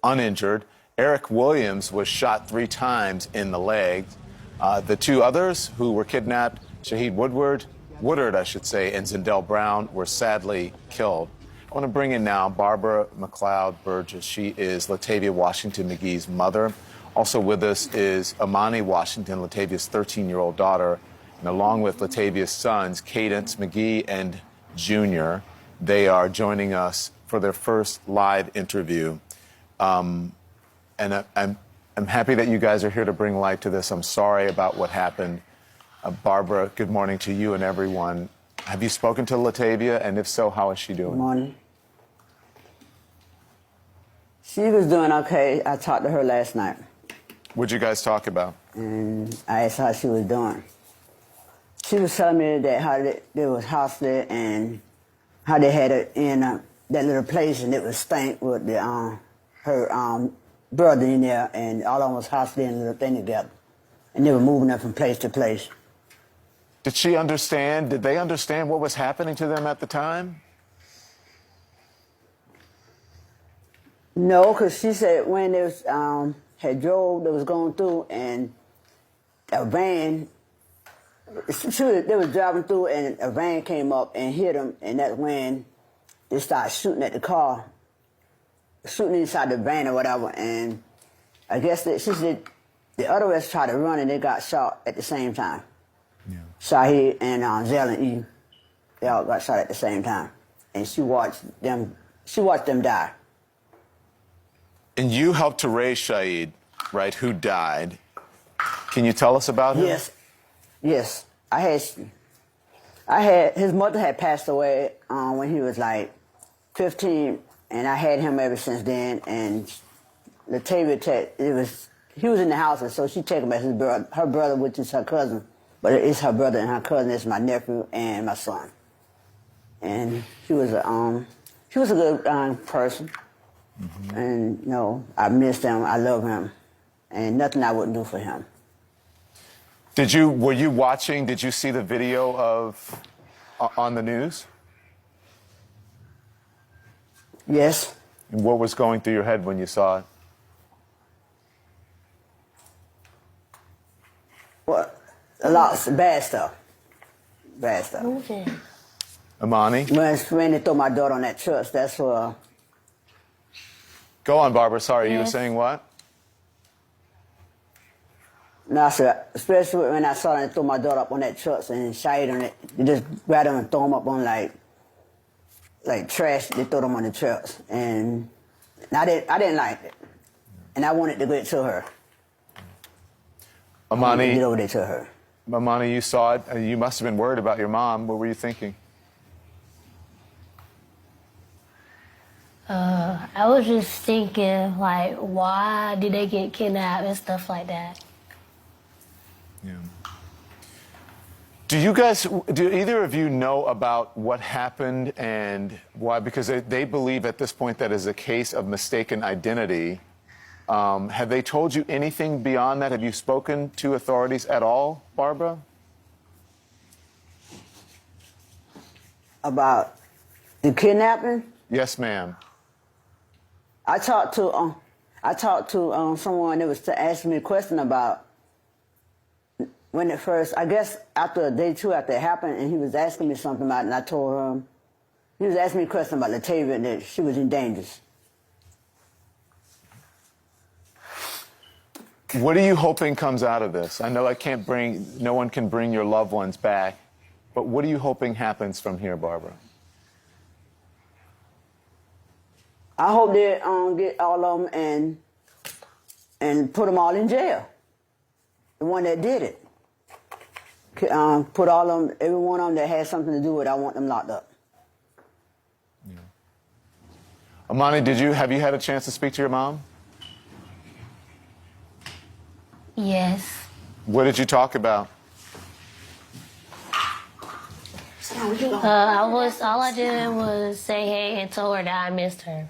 uninjured. Eric Williams was shot 3 times in the leg. The 2 others who were kidnapped, Shaheed Woodard, and Zindell Brown, were sadly killed. I want to bring in now Barbara McLeod Burgess. She is Latavia Washington McGee's mother. Also with us is Amani Washington, Latavia's 13-year-old daughter, and along with Latavia's sons, Cadence McGee and Junior. They are joining us for their first live interview. And I'm happy that you guys are here to bring light to this. I'm sorry about what happened. Barbara, good morning to you and everyone. Have you spoken to Latavia? And if so, how is she doing? Good morning. She was doing okay. I talked to her last night. What'd you guys talk about? And I asked how she was doing. She was telling me that how they was hostile and how they had her in that little place and it was stank with the, her brother in there, and all of them was hostile in a little thing together. And they were moving her from place to place. Did she understand? Did they understand what was happening to them at the time? No, because she said when they was, had drove, they was going through, and a van, they was driving through, and a van came up and hit them, and that's when they started shooting at the car, shooting inside the van or whatever, and I guess she said the other ones tried to run and they got shot at the same time. Yeah. Shaheed and Zell and Eve, they all got shot at the same time, and she watched them die. And you helped to raise Shaheed, right, who died. Can you tell us about him? Yes. His mother had passed away when he was like 15, and I had him ever since then. And Latavia, he was in the house, and so she took him as her brother, which is her cousin. But it's her brother and her cousin. It's my nephew and my son. And he was a good person. Mm-hmm. And I missed him. I love him, and nothing I wouldn't do for him. Were you watching? Did you see the video on the news? Yes. And what was going through your head when you saw it? Well, a lot of bad stuff. Bad stuff. Okay. Amani? When they threw my daughter on that truck, that's what. Go on, Barbara. Sorry, Yes. You were saying what? No, sir. Especially when I saw them throw my daughter up on that truck and Shaheed on it. They just grab them and throw them up on like trash. They throw them on the trucks, and I didn't like it, and I wanted to get to her. Amani, get over there to her. Amani, you saw it. You must have been worried about your mom. What were you thinking? I was just thinking, like, why did they get kidnapped and stuff like that? Yeah. Do either of you know about what happened and why? Because they believe at this point that is a case of mistaken identity. Have they told you anything beyond that? Have you spoken to authorities at all, Barbara? About the kidnapping? Yes, ma'am. I talked to someone that was asking me a question about when it first, I guess after day 2 after it happened, and he was asking me something about it, and I told him, he was asking me a question about Latavia and that she was in danger. What are you hoping comes out of this? I know no one can bring your loved ones back, but what are you hoping happens from here, Barbara? I hope they get all of them and put them all in jail. The one that did it. Put all of them, every one of them that had something to do with it, I want them locked up. Yeah. Amani, have you had a chance to speak to your mom? Yes. What did you talk about? All I did was say hey and told her that I missed her.